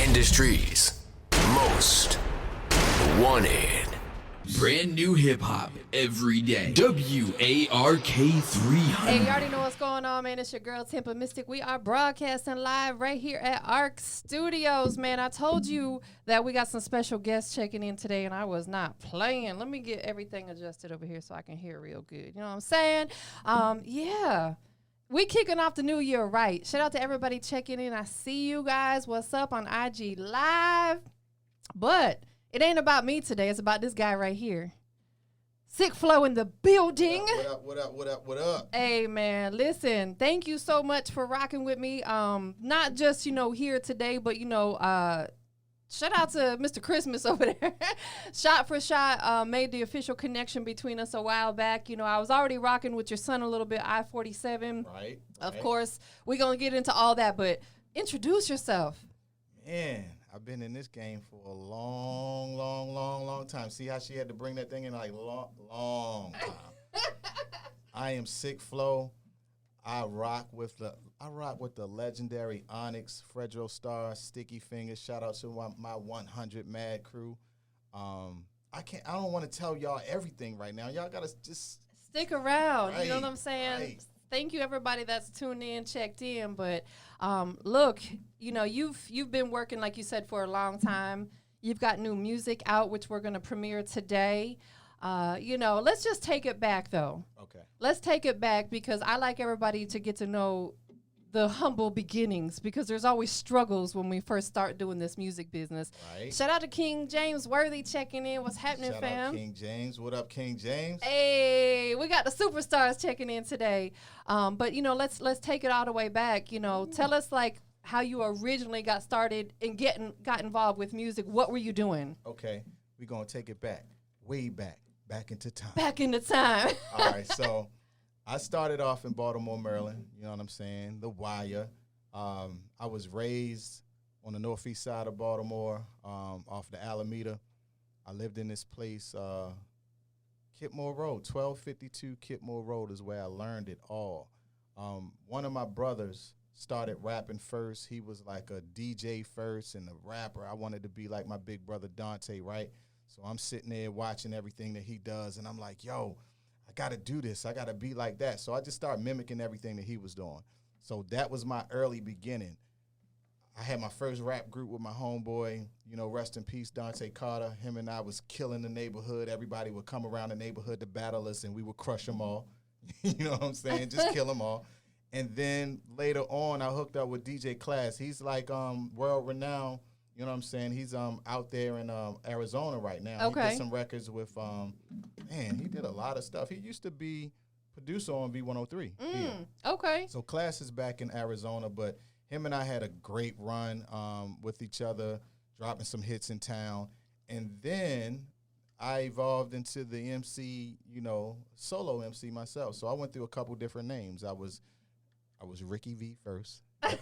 industry's most wanted. Brand new hip hop every day. WARK 300. Hey, you already know what's going on, man. It's your girl, TampaMystic. We are broadcasting live right here at ARC Studios, man. I told you that we got some special guests checking in today, and I was not playing. Let me get everything adjusted over here so I can hear real good. You know what I'm saying? Yeah. We kicking off the new year right. Shout out to everybody checking in. I see you guys. What's up on IG Live? But it ain't about me today. It's about this guy right here. SickFlo in the building. What up? Hey, man, listen, thank you so much for rocking with me. Not just, here today, but, shout out to Mr. Christmas over there. Shot for Shot made the official connection between us a while back. I was already rocking with your son a little bit, I-47. Right. Of course, we're going to get into all that, but introduce yourself. Man, I've been in this game for a long time. See how she had to bring that thing in like long time. I am SickFlo. I rock with the legendary Onyx, Fredro Star, Sticky Fingers. Shout out to my 100 Mad crew. I don't want to tell y'all everything right now. Y'all gotta just stick around. Right, you know what I'm saying? Right. Thank you, everybody that's tuned in, checked in. But look, you've been working, like you said, for a long time. You've got new music out, which we're going to premiere today. Let's just take it back, though. Okay. Let's take it back because I like everybody to get to know the humble beginnings because there's always struggles when we first start doing this music business. Right. Shout out to King James Worthy checking in. What's happening, Shout fam? out King James. What up, King James? Hey, we got the superstars checking in today. But let's take it all the way back. Tell us like how you originally got started and got involved with music. What were you doing? Okay, we're gonna take it way back into time. Back in the time. All right, so I started off in Baltimore, Maryland. You know what I'm saying? The Wire. I was raised on the northeast side of Baltimore, off the Alameda. I lived in this place, Kipmore Road, 1252 Kipmore Road is where I learned it all. One of my brothers started rapping first. He was like a DJ first and a rapper. I wanted to be like my big brother Dante, right? So I'm sitting there watching everything that he does, and I'm like, yo, I got to do this. I got to be like that. So I just started mimicking everything that he was doing. So that was my early beginning. I had my first rap group with my homeboy, rest in peace, Dante Carter. Him and I was killing the neighborhood. Everybody would come around the neighborhood to battle us, and we would crush them all. You know what I'm saying? Just kill them all. And then later on, I hooked up with DJ Class. He's like world-renowned. You know what I'm saying? He's out there in Arizona right now. Okay. He did some records with, he did a lot of stuff. He used to be producer on V103. Okay. So Class is back in Arizona, but him and I had a great run with each other, dropping some hits in town. And then I evolved into the MC, solo MC myself. So I went through a couple different names. I was Ricky V first. Like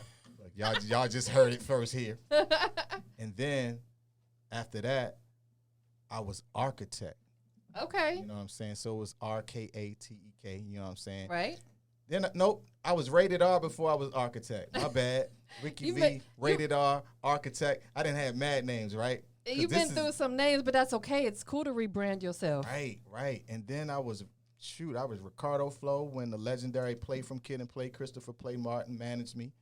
y'all just heard it first here. And then after that, I was Architect. Okay. You know what I'm saying? So it was RKATEK, you know what I'm saying? Right. Then, nope, I was Rated R before I was Architect. My bad. Ricky V, Rated R, Architect. I didn't have mad names, right? You've been through some names, but that's okay. It's cool to rebrand yourself. Right. And then I was Ricardo Flo when the legendary Play from Kid and Play, Christopher Play Martin managed me.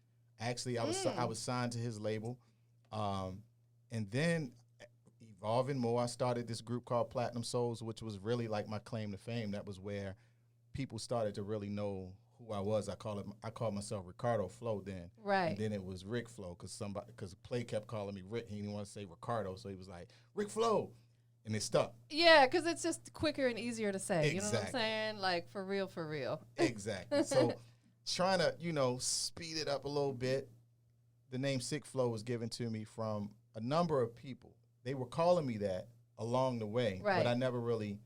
Actually, I was signed to his label. And then evolving more, I started this group called Platinum Souls, which was really like my claim to fame. That was where people started to really know who I was. I called myself Ricardo Flo then. Right. And then it was Rick Flo because Play kept calling me Rick. He didn't want to say Ricardo, so he was like, Rick Flo. And it stuck. Yeah, because it's just quicker and easier to say. Exactly. You know what I'm saying? Like, for real. Exactly. So trying to, speed it up a little bit, the name SickFlo was given to me from a number of people. They were calling me that along the way, right. But I never really,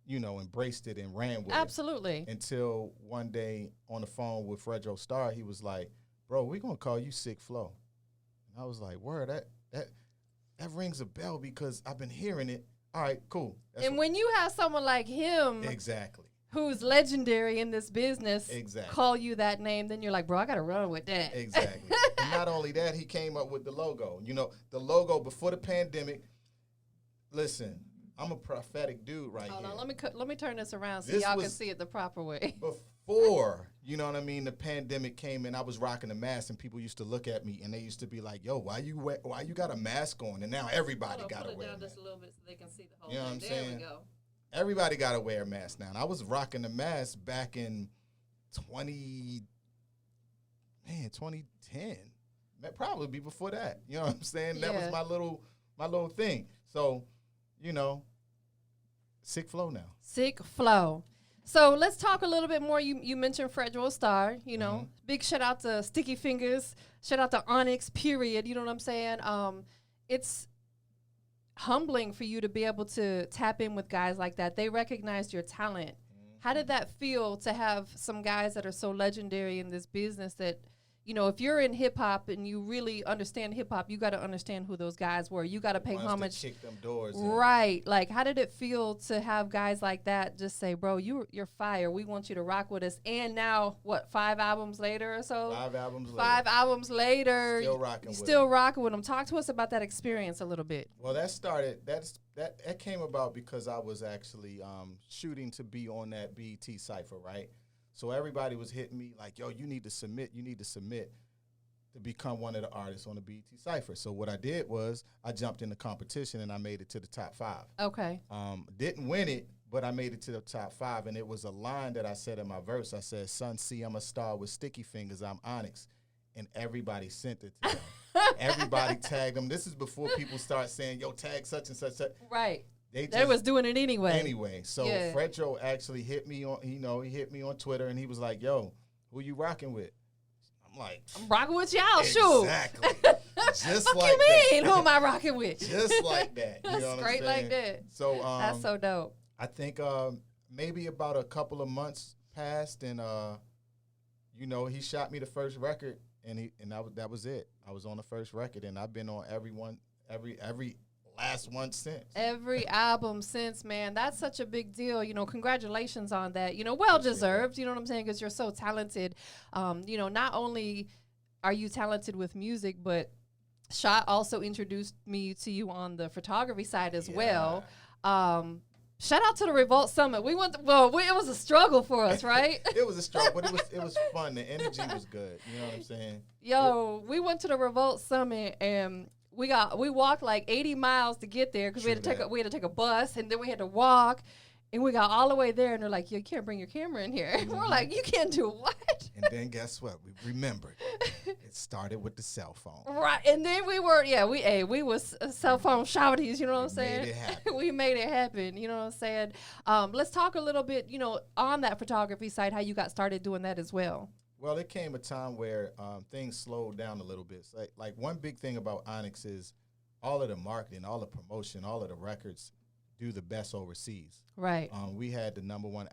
embraced it and ran with Absolutely. it. Until one day on the phone with Fredro Star, he was like, bro, we're going to call you SickFlo. And I was like, word, that rings a bell because I've been hearing it. All right, cool. And when you have someone like him. Exactly. who's legendary in this business Exactly. call you that name, then you're like, bro, I got to run with that. Exactly. And not only that, he came up with the logo. You know, the logo before the pandemic. Listen, I'm a prophetic dude right Hold here. on, let me turn this around so This y'all can was- see it the proper way. Before, you know what I mean, the pandemic came in, I was rocking a mask, and people used to look at me, and they used to be like, "Yo, why you got a mask on?" And now everybody got to wear a mask. a little bit so they can see the whole You know what I'm There saying? we go. Everybody got to wear a mask now. And I was rocking the mask back in 2010. Probably be before that. You know what I'm saying? That was Yeah. my little thing. So, you know, SickFlo now. SickFlo. So let's talk a little bit more. You mentioned Fredro Star, you know. Big shout out to Sticky Fingers. Shout out to Onyx, period. You know what I'm saying? It's humbling for you to be able to tap in with guys like that. They recognized your talent. How did that feel to have some guys that are so legendary in this business that, you know, if you're in hip hop and you really understand hip hop, you got to understand who those guys were. You got to pay Wants to homage. kick them doors in. Right. Like, how did it feel to have guys like that just say, bro, you're fire. We want you to rock with us. And now, what, 5 albums later or so? 5 albums later. 5 albums later. Still rocking with Still rocking with them. Talk to us about that experience a little bit. Well, that came about because I was actually shooting to be on that BET Cypher, right? So everybody was hitting me like, yo, you need to submit to become one of the artists on the BET Cypher. So what I did was I jumped in the competition and I made it to the top 5. Okay. Didn't win it, but I made it to the top 5. And it was a line that I said in my verse. I said, "Son, see, I'm a star with sticky fingers. I'm Onyx." And everybody sent it to them. Everybody tagged them. This is before people start saying, yo, tag such and such. Right. They was doing it anyway. Anyway, so Yeah. Fredro actually hit me on, he hit me on Twitter, and he was like, "Yo, who you rocking with?" I'm like, I'm rocking with y'all, shoot. exactly, just What like you mean? that. Who am I rocking with? Just like that. You know what Straight I'm like saying? that. So That's so dope. I think maybe about a couple of months passed, and you know, he shot me the first record, and that was it. I was on the first record, and I've been on every last one since. Every album since, man. That's such a big deal. You know, congratulations on that. You know, well deserved. You know what I'm saying? Because you're so talented. You know, not only are you talented with music, but Shot also introduced me to you on the photography side as well. Shout out to the Revolt Summit. We went. It was a struggle for us, right? It was a struggle, but it was fun. The energy was good. You know what I'm saying? Yo, we went to the Revolt Summit and we walked like 80 miles to get there because we had to take a bus, and then we had to walk, and we got all the way there, and they're like, "You can't bring your camera in here." We're like, "You can't do what?" And then guess what? We remembered. It started with the cell phone. Right, and then we was cell phone shouties, you know what I'm saying? Made it happen. We made it happen, you know what I'm saying? Let's talk a little bit, you know, on that photography side, how you got started doing that as well. Well, it came a time where things slowed down a little bit. So, like one big thing about Onyx is all of the marketing, all the promotion, all of the records do the best overseas. Right. We had the number one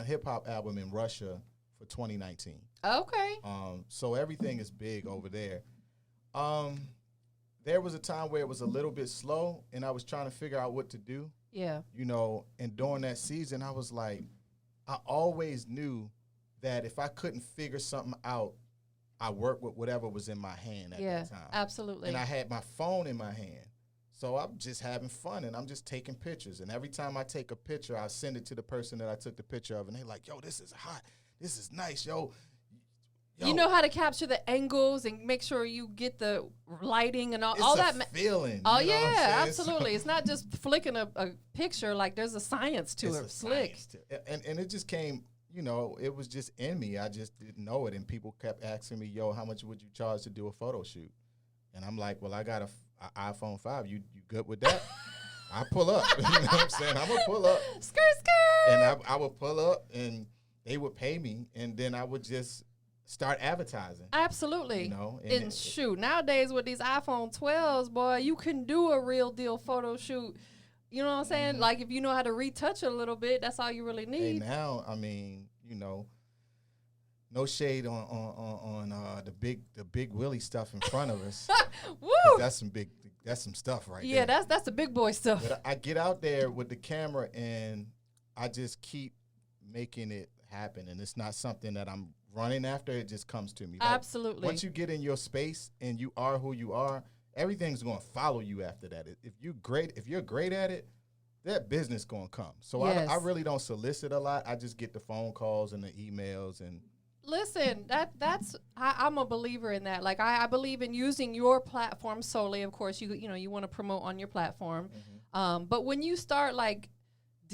hip hop album in Russia for 2019. Okay. So everything is big over there. There was a time where it was a little bit slow, and I was trying to figure out what to do. Yeah. You know, and during that season, I was like, I always knew that if I couldn't figure something out, I worked with whatever was in my hand at that time. Absolutely. And I had my phone in my hand. So I'm just having fun, and I'm just taking pictures. And every time I take a picture, I send it to the person that I took the picture of, and they're like, "Yo, this is hot. This is nice, yo." You know how to capture the angles and make sure you get the lighting and all It's that. Feeling. Oh, you know what I'm yeah, saying? absolutely. It's not just flicking a picture. Like, there's a science to It's it. a Slick. science and it just came, you know, it was just in me. I just didn't know it. And people kept asking me, "Yo, how much would you charge to do a photo shoot?" And I'm like, "Well, I got a iPhone 5. You good with that?" I pull up. You know what I'm saying? I'm going to pull up. Skirt, skirt. And I would pull up, and they would pay me, and then I would just start advertising. Absolutely. You know, and shoot, nowadays with these iPhone 12s, boy, you can do a real deal photo shoot. You know what I'm saying? Like, if you know how to retouch it a little bit, that's all you really need. And now, I mean, you know, no shade on the big Willie stuff in front of us. Woo! That's some stuff right there. Yeah, that's the big boy stuff. But I get out there with the camera, and I just keep making it happen, and it's not something that I'm running after. It just comes to me. Like, Absolutely. once you get in your space and you are who you are, everything's going to follow you after that. If you're great at it, that business going to come. So Yes. I really don't solicit a lot. I just get the phone calls and the emails and. Listen, I'm a believer in that. Like I believe in using your platform solely. Of course, you want to promote on your platform, but when you start like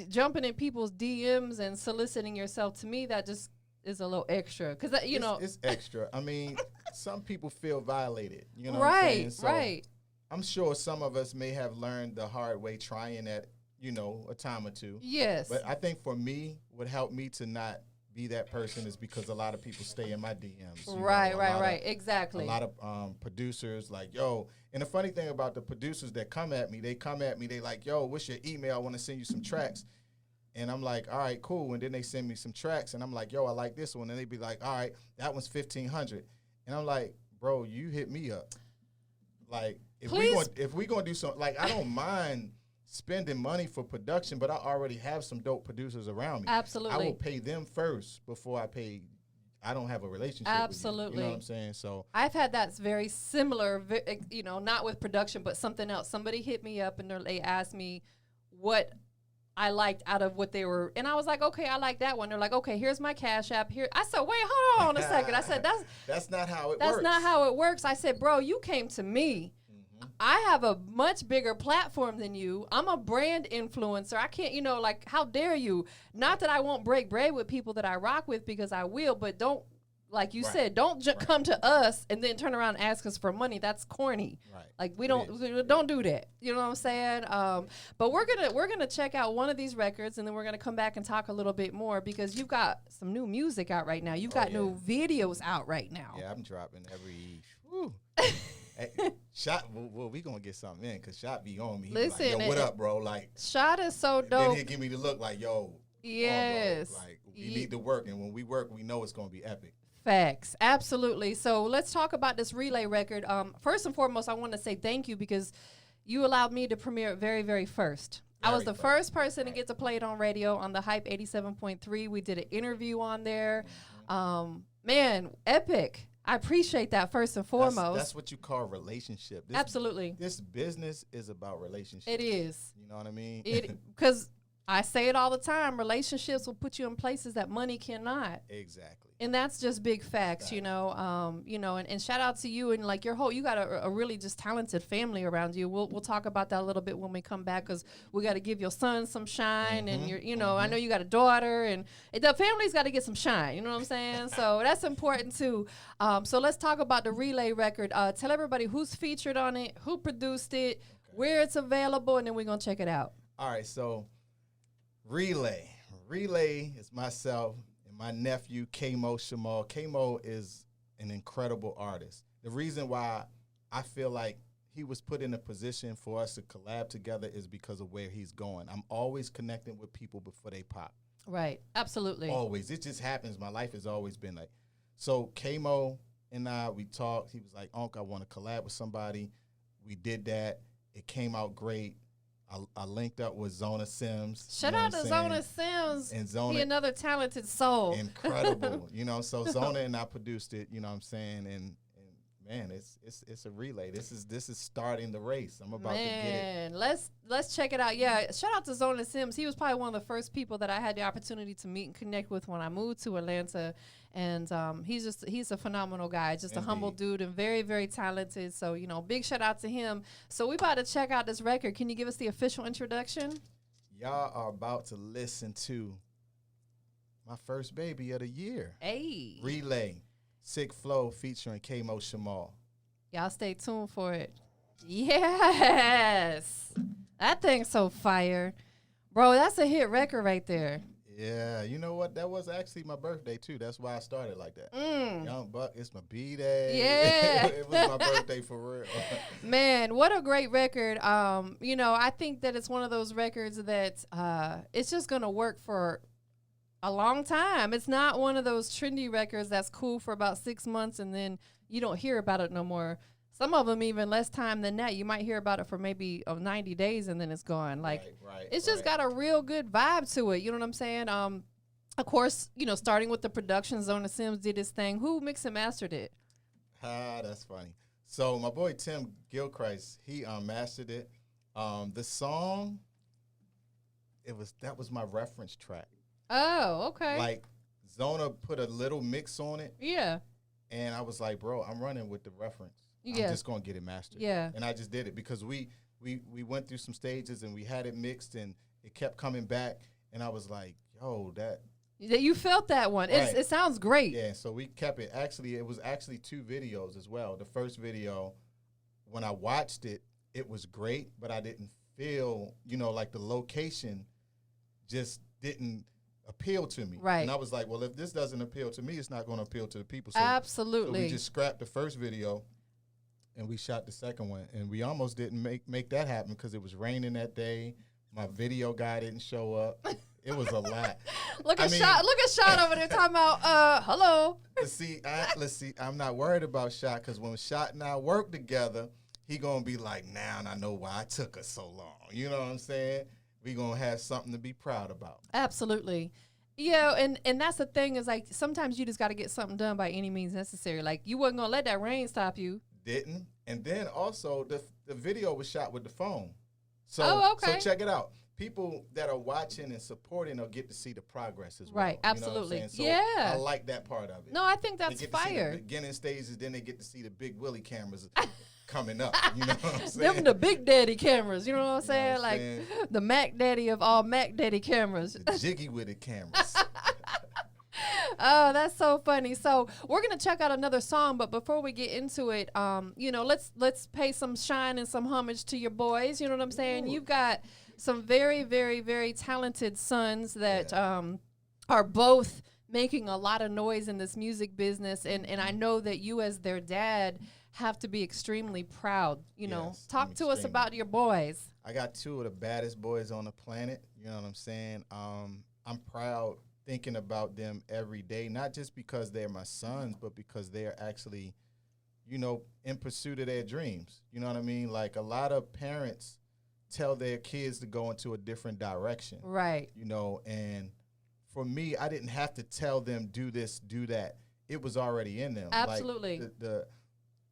jumping in people's DMs and soliciting yourself, to me that just is a little extra because it's extra. I mean, some people feel violated. You know, right, what I'm saying? So right. I'm sure some of us may have learned the hard way trying that, a time or two. Yes, But I think for me, what helped me to not be that person is because a lot of people stay in my DMs. Right. Exactly. A lot of producers like, yo. And the funny thing about the producers that come at me, they like, yo, what's your email? I want to send you some tracks. And I'm like, all right, cool. And then they send me some tracks, and I'm like, yo, I like this one. And they be like, all right, that one's $1,500. And I'm like, bro, you hit me up. Like, if we gonna do something, like, I don't mind spending money for production, but I already have some dope producers around me. Absolutely. I will pay them first before I pay. I don't have a relationship Absolutely. with you. You know what I'm saying? So I've had that's very similar, not with production, but something else. Somebody hit me up and they asked me what I liked out of what they were, and I was like, okay, I like that one. They're like, okay, here's my Cash App here. I said, wait, hold on a second. I said, that's not how it works. That's not how it works. I said, bro, you came to me. I have a much bigger platform than you. I'm a brand influencer. I can't, like, how dare you? Not that I won't break bread with people that I rock with, because I will, but don't, like you said, don't come to us and then turn around and ask us for money. That's corny. Right. Like, we don't do that. You know what I'm saying? But we're gonna check out one of these records, and then we're gonna come back and talk a little bit more, because you've got some new music out right now. You've got new videos out right now. Yeah, I'm dropping every. Woo. Hey, Shot, well, we gonna get something in, because Shot be on me. He Listen, be like, yo, what up, bro? Like, Shot is so dope. Then he'll give me the look like, yo, yes, on, like, we need to work, and when we work, we know it's gonna be epic. Facts, absolutely. So let's talk about this Relay record. First and foremost, I want to say thank you, because you allowed me to premiere it very, very first. I was the first person to get to play it on radio on the Hype 87.3. We did an interview on there. Man, epic. I appreciate that first and foremost. That's what you call relationship. Absolutely. This business is about relationships. It is. You know what I mean? Because I say it all the time, relationships will put you in places that money cannot. Exactly. And that's just big facts, and shout out to you and like you got a really just talented family around you. We'll talk about that a little bit when we come back, because we got to give your son some shine, and I know you got a daughter, and the family's got to get some shine. You know what I'm saying? So that's important too. So let's talk about the Relay record. Tell everybody who's featured on it, who produced it, where it's available, and then we're gonna check it out. All right, so Relay is myself. My nephew, Kamo Shamal. Kamo is an incredible artist. The reason why I feel like he was put in a position for us to collab together is because of where he's going. I'm always connecting with people before they pop. Right, absolutely. Always. It just happens. My life has always been like. So Kamo and I, we talked. He was like, Unc, I want to collab with somebody. We did that. It came out great. I linked up with Zona Sims. Shout out to Zona Sims. And Zona, he another talented soul. Incredible. So Zona and I produced it, you know what I'm saying? And man, it's a relay. This is starting the race. I'm about to get it. Let's check it out. Yeah, shout out to Zona Sims. He was probably one of the first people that I had the opportunity to meet and connect with when I moved to Atlanta. And he's a phenomenal guy, just Indeed. A humble dude and very, very talented. So, big shout out to him. So we about to check out this record. Can you give us the official introduction? Y'all are about to listen to my first baby of the year. Hey. Relay, SickFlo featuring Kamo Shamal. Y'all stay tuned for it. Yes. That thing's so fire. Bro, that's a hit record right there. Yeah, you know what? That was actually my birthday, too. That's why I started like that. Young Buck, it's my B-Day. Yeah. It was my birthday for real. Man, what a great record. I think that it's one of those records that it's just going to work for a long time. It's not one of those trendy records that's cool for about 6 months and then you don't hear about it no more. Some of them even less time than that. You might hear about it for maybe 90 days and then it's gone. Like, it's just got a real good vibe to it. You know what I'm saying? Of course, you know, starting with the production, Zona Sims did his thing. Who mixed and mastered it? That's funny. So my boy Tim Gilchrist, he mastered it. The song, that was my reference track. Oh, okay. Like, Zona put a little mix on it. Yeah. And I was like, bro, I'm running with the reference. Yeah. I'm just going to get it mastered. Yeah. And I just did it because we went through some stages and we had it mixed and it kept coming back. And I was like, yo, you felt that one. Right. It sounds great. Yeah, so we kept it. Actually, it was actually 2 videos as well. The first video, when I watched it, it was great, but I didn't feel, you know, like the location just didn't appeal to me. Right. And I was like, well, if this doesn't appeal to me, it's not going to appeal to the people. So, Absolutely. So we just scrapped the first video and we shot the second one. And we almost didn't make that happen because it was raining that day. My video guy didn't show up. It was a lot. Look at Shot over there talking about hello. Let's see, I'm not worried about Shot because when Shot and I work together, he gonna be like, now I know why it took us so long. You know what I'm saying? We gonna have something to be proud about. Absolutely. Yeah, and that's the thing is, like, sometimes you just got to get something done by any means necessary. Like, you wasn't gonna let that rain stop you. Didn't. And then also the video was shot with the phone. So, okay. So check it out. People that are watching and supporting will get to see the progress as well. Right, absolutely. You know what I'm saying? So yeah. I like that part of it. No, I think that's they get to see fire. the beginning stages, then they get to see the big Willie cameras coming up. You know what I'm saying? Them the big daddy cameras. You know what I'm saying? what I'm Like saying? the Mac Daddy of all Mac Daddy cameras. The jiggy with the cameras. Oh, that's so funny. So we're gonna check out another song, but before we get into it, you know, let's pay some shine and some homage to your boys. You know what I'm saying? Ooh. You've got some very, very, very talented sons that are both making a lot of noise in this music business, and I know that you as their dad have to be extremely proud. You know, Yes, talk I'm to us extremely. about your boys. I got 2 of the baddest boys on the planet. You know what I'm saying? I'm proud thinking about them every day, not just because they're my sons, but because they're actually, you know, in pursuit of their dreams. You know what I mean? Like, a lot of parents tell their kids to go into a different direction. Right. You know, and for me, I didn't have to tell them do this, do that. It was already in them. Absolutely. Like,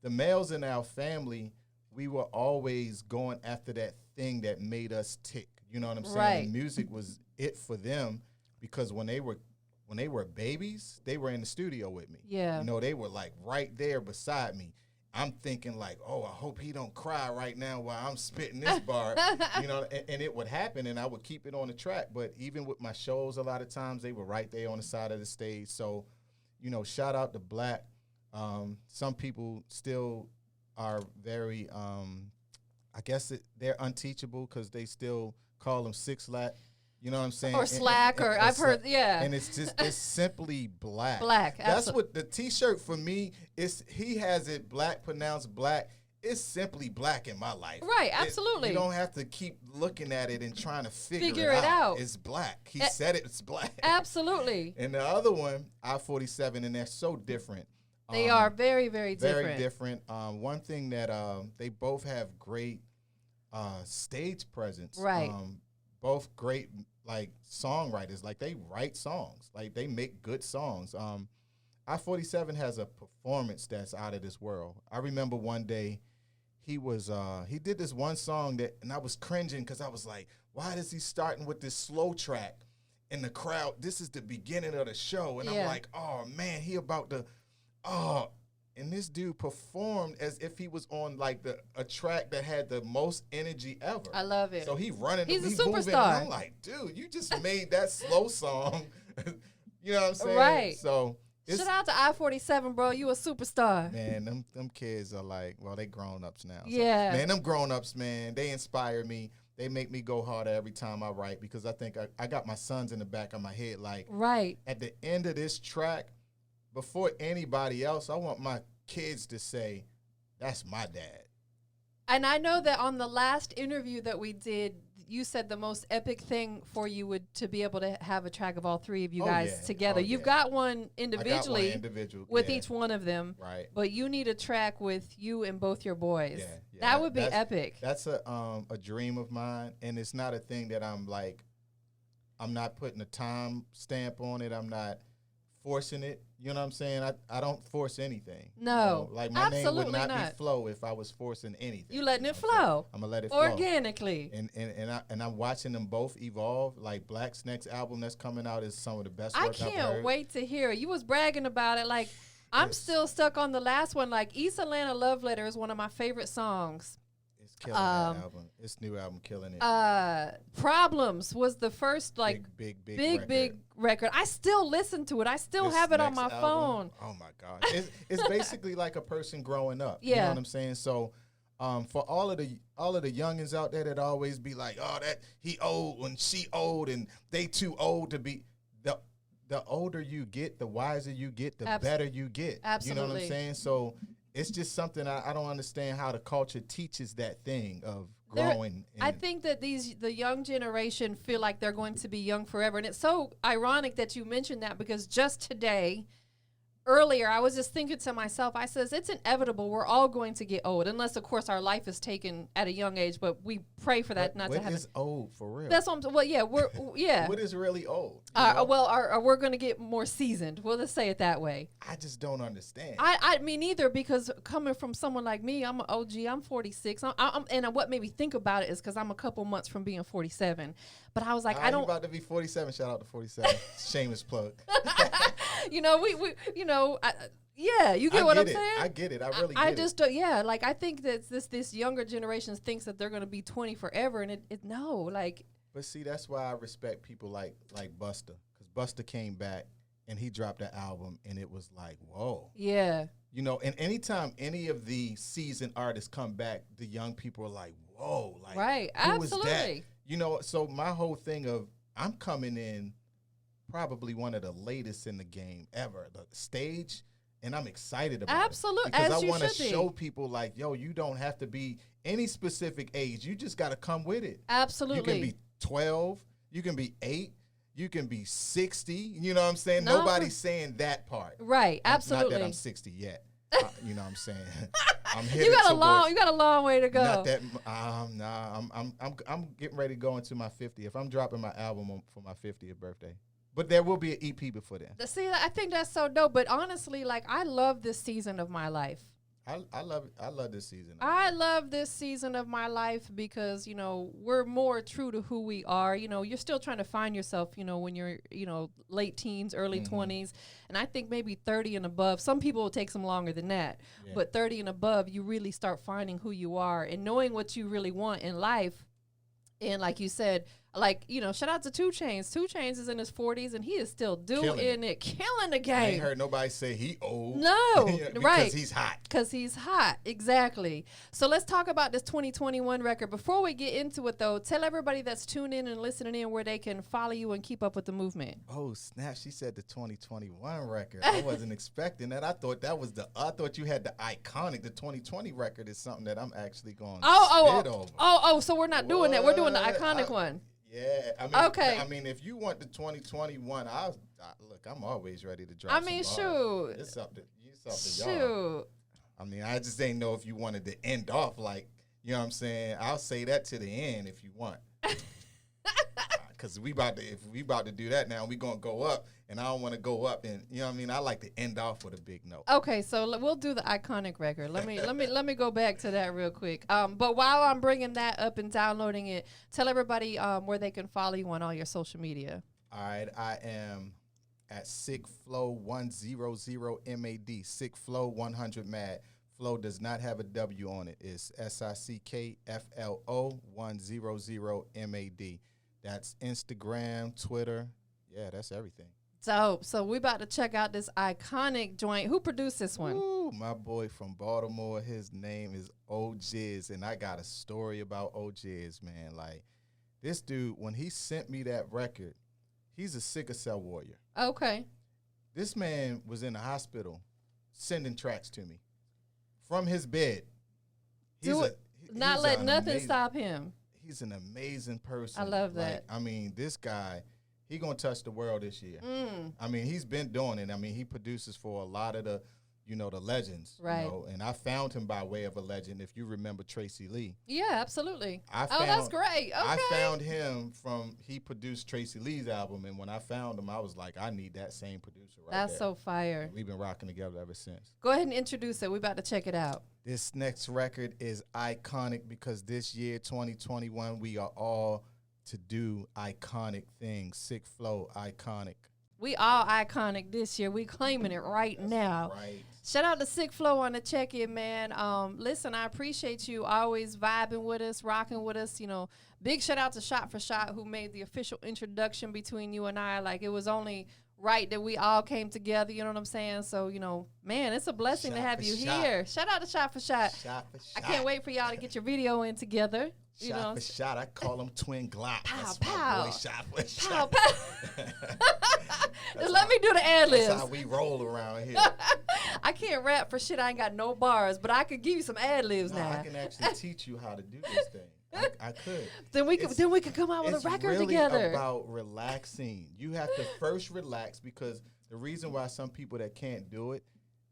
the males in our family, we were always going after that thing that made us tick. You know what I'm saying? Right. And music was it for them because when they were babies, they were in the studio with me. Yeah. You know, they were like right there beside me. I'm thinking like, oh, I hope he don't cry right now while I'm spitting this bar. You know, and it would happen, and I would keep it on the track. But even with my shows, a lot of times they were right there on the side of the stage. So, you know, shout out to Black. Some people still are very, I guess they're unteachable because they still call them six-lat. You know what I'm saying? Or slack, or I've heard, yeah. And it's simply Black. Black, That's what the T-shirt for me is. He has it Black, pronounced Black. It's simply Black in my life. Right, absolutely. You don't have to keep looking at it and trying to figure it out. It's Black. He said it's Black. Absolutely. And the other one, I-47, and they're so different. They are very, very different. Very different. One thing that they both have great stage presence. Right. Both great like songwriters. Like, they write songs. Like, they make good songs. I-47 has a performance that's out of this world. I remember one day he did this one song and I was cringing because I was like, why is he starting with this slow track in the crowd? This is the beginning of the show. And I'm like, oh man, he about to, and this dude performed as if he was on like a track that had the most energy ever. I love it. So he running, He's a moving, superstar. and I'm like, dude, you just made that slow song. You know what I'm saying? Right. So shout out to I-47, bro. You a superstar. man, them kids are like, well, they grown-ups now. So, Yeah. man, them grown-ups, man, they inspire me. They make me go harder every time I write because I think I got my sons in the back of my head. Like, Right. at the end of this track, before anybody else, I want my kids to say, that's my dad. And I know that on the last interview that we did, you said the most epic thing for you would to be able to have a track of all three of you Oh, guys yeah. together. Oh, You've yeah. got one I got one individually individual with yeah. each one of them, Right. but you need a track with you and both your boys. Yeah, That would be that's- epic. That's a dream of mine, and it's not a thing that I'm not putting a time stamp on it. I'm not forcing it. You know what I'm saying? I don't force anything. No, you know? Like my name absolutely would not, not. be Flo if I was forcing anything. You letting it know what I'm saying? flow I'm gonna let it flow organically. And I'm watching them both evolve. Like Black's next album that's coming out is some of the best I work I've can't heard. wait to hear it. You was bragging about it. Like, I'm Yes. still stuck on the last one. Like, East Atlanta Love Letter is one of my favorite songs. It's killing that album. This new album killing it. Problems was the first, like, big big record. I still listen to it. I still This have it on next my album, phone. Oh my God. It's basically like a person growing up. You Yeah. know what I'm saying? So for all of the youngins out there that always be like, oh, that he old and she old and they too old to be, the older you get, the wiser you get, the better you get. Absolutely. You know what I'm saying? So it's just something I don't understand how the culture teaches that thing of growing. I think that the young generation feel like they're going to be young forever. And it's so ironic that you mentioned that, because just today, earlier, I was just thinking to myself, I says, it's inevitable. We're all going to get old, unless, of course, our life is taken at a young age. But we pray for that not to happen. What is old for real? That's what I'm. Well, yeah, yeah. What is really old? You know? Well, we're going to get more seasoned. We'll just say it that way. I just don't understand. I mean, neither, because coming from someone like me, I'm an OG. I'm 46. And what made me think about it is because I'm a couple months from being 47. But I was like, I don't. You about to be 47. Shout out to 47. Shameless plug. You know, yeah, you get what I'm saying? I get it. I really I get just it. yeah, like I think that this younger generation thinks that they're going to be 20 forever, and no, like. But see, that's why I respect people like Busta, because Busta came back and he dropped an album, and it was like, whoa. Yeah. You know, and anytime any of the seasoned artists come back, the young people are like, whoa, like, right, who is that? absolutely. You know, so my whole thing of I'm coming in probably one of the latest in the game ever, the stage, and I'm excited about Absolutely, it. Because as I you want to should be. show people like, yo, you don't have to be any specific age. You just got to come with it. Absolutely. You can be 12, you can be 8, you can be 60. You know what I'm saying? No. Nobody's saying that part. Right, absolutely. Not that I'm 60 yet. You know what I'm saying? I'm you got a long way to go. Not that. Nah. I'm getting ready to go into my 50th. I'm dropping my album for my 50th birthday. But there will be an EP before then. See, I think that's so dope. But honestly, like, I love this season of my life. I love it. I love this season. I love this season of my life because, you know, we're more true to who we are. You know, you're still trying to find yourself, you know, when you're, you know, late teens, early 20s. And I think maybe 30 and above. Some people will take some longer than that. Yeah. But 30 and above, you really start finding who you are and knowing what you really want in life. And like you said, like, you know, shout out to 2 Chainz. 2 Chainz is in his 40s, and he is still killing the game. I ain't heard nobody say he old. No, because right. he's hot. Because he's hot, exactly. So let's talk about this 2021 record. Before we get into it, though, tell everybody that's tuning in and listening in where they can follow you and keep up with the movement. Oh, snap. She said the 2021 record. I wasn't expecting that. I thought I thought you had the iconic. The 2020 record is something that I'm actually going to spit over. So we're not doing that. We're doing the iconic one. Yeah, I mean, okay. I mean, if you want the 2021, look, I'm always ready to drop. I mean, shoot, it's up to y'all. I mean, I just ain't know if you wanted to end off like, you know what I'm saying. I'll say that to the end if you want, because if we about to do that now, we gonna go up, and I don't want to go up, and you know what I mean. I like to end off with a big note. Okay, so we'll do the iconic record. Let me go back to that real quick. But while I'm bringing that up and downloading it, tell everybody where they can follow you on all your social media. All right, I am at SickFlo 100 MAD. SickFlo 100 Mad. Flow does not have a W on it. It's SickFlo 100 MAD. That's Instagram, Twitter. Yeah, that's everything. So we about to check out this iconic joint. Who produced this one? Ooh, my boy from Baltimore. His name is OGiz, and I got a story about OGiz, man. Like, this dude, when he sent me that record, he's a sickle cell warrior. Okay. This man was in the hospital sending tracks to me from his bed. Not let nothing stop him. he's an amazing person. I love that. I mean, this guy, he gonna touch the world this year. I mean, he's been doing it. I mean, he produces for a lot of the, the legends. Right. And I found him by way of a legend. If you remember Tracy Lee. Yeah, absolutely. Oh, that's great. Okay. I found him he produced Tracy Lee's album, and when I found him, I was like, I need that same producer right That's there. so fire. We've been rocking together ever since. Go ahead and introduce it. We're about to check it out. This next record is iconic because this year, 2021, we are all to do iconic things. SickFlo, iconic. We all iconic this year. We claiming it right now. Right. Shout out to SickFlo on the check-in, man. Listen, I appreciate you always vibing with us, rocking with us. Big shout out to Shot for Shot, who made the official introduction between you and I. Like, it was only right that we all came together, you know what I'm saying? So, man, it's a blessing to have you here. Shout out to Shot for Shot. Shot for Shot. I can't wait for y'all to get your video in together. Shot for Shot. I call them twin Glocks. Pow, That's pow. my boy, Shot for Pow, Shot. pow. Just let me do the ad-libs. That's how we roll around here. I can't rap for shit. I ain't got no bars, but I could give you some ad-libs No, now. I can actually teach you how to do this thing. I could. Then we could come out with a It's record really together. about relaxing. You have to first relax, because the reason why some people that can't do it,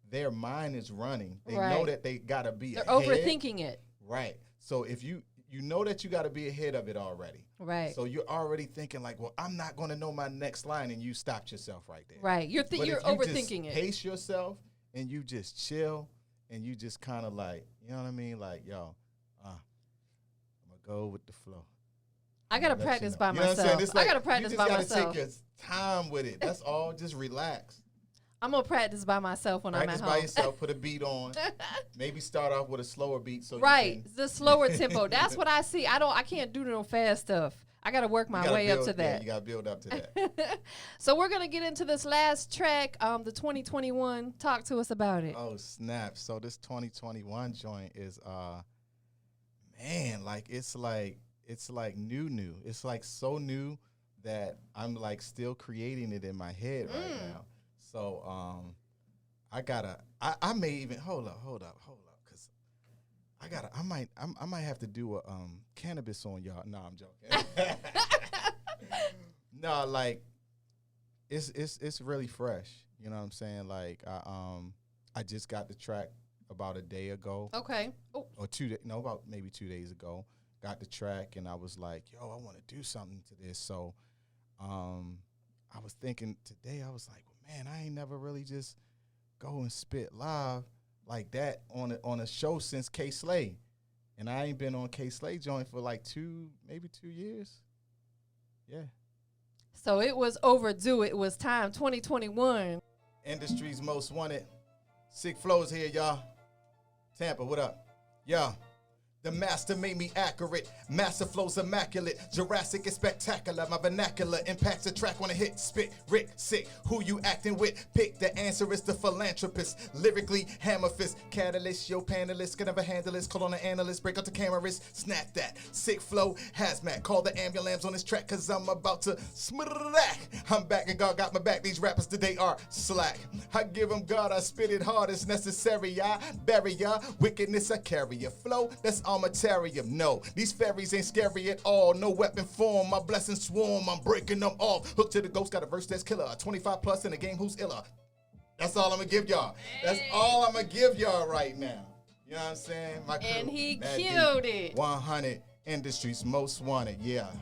their mind is running. They know Right. that they gotta be They're ahead. overthinking it. Right. So if you know that you gotta be ahead of it already. Right. So you're already thinking like, well, I'm not gonna know my next line, and you stopped yourself right there. Right. You're But if you overthinking just it. pace yourself and you just chill and you just kind of like, you know what I mean? Like, yo, I'm gonna go with the flow. I gotta Let you practice know. by You know what I'm saying? myself. It's I like, gotta practice by You myself. just gotta take your time with it. That's all. Just relax. I'm gonna practice by myself when Practice I'm at by home. yourself. Put a beat on. Maybe start off with a slower beat. So Right. You can, The slower tempo. That's what I see. I can't do no fast stuff. I gotta work my way up to Yeah, that. you gotta build up to that. So we're gonna get into this last track, the 2021. Talk to us about it. Oh snap! So this 2021 joint is man, like it's like new. It's like so new that I'm like still creating it in my head right now. So I may even hold up, cause I might have to do a cannabis on y'all. No, I'm joking. No, like it's really fresh. You know what I'm saying? Like I just got the track about a day ago. Okay. Oh. Or about maybe 2 days ago. Got the track and I was like, yo, I want to do something to this. So I was thinking today, I was like, well, man, I ain't never really just go and spit live like that on a show since K Slay. And I ain't been on K Slay joint for like maybe 2 years. Yeah. So it was overdue. It was time. 2021. Industry's most wanted. SickFlo's here, y'all. Tampa, what up? Yeah. The master made me accurate. Master flows immaculate. Jurassic is spectacular. My vernacular impacts the track when I hit. Spit, Rick, sick. Who you acting with? Pick the answer is the philanthropist. Lyrically, hammer fist. Catalyst, yo panelist. Can never handle this. Call on the analyst. Break out the cameras. Snap that. SickFlo, hazmat. Call the ambulance on this track cause I'm about to smack. I'm back and God got my back. These rappers today are slack. I give them God. I spit it hard as necessary. I bury ya. Wickedness I carry ya. Flow, that's Armatarium. No, these fairies ain't scary at all. No weapon form, my blessings swarm. I'm breaking them off. Hook to the ghost, got a verse that's killer. 25 plus in the game, who's iller? That's all I'm gonna give y'all. That's all I'm gonna give y'all right now. You know what I'm saying? My crew, And he Mad killed D, it. 100 industries most wanted. Yeah.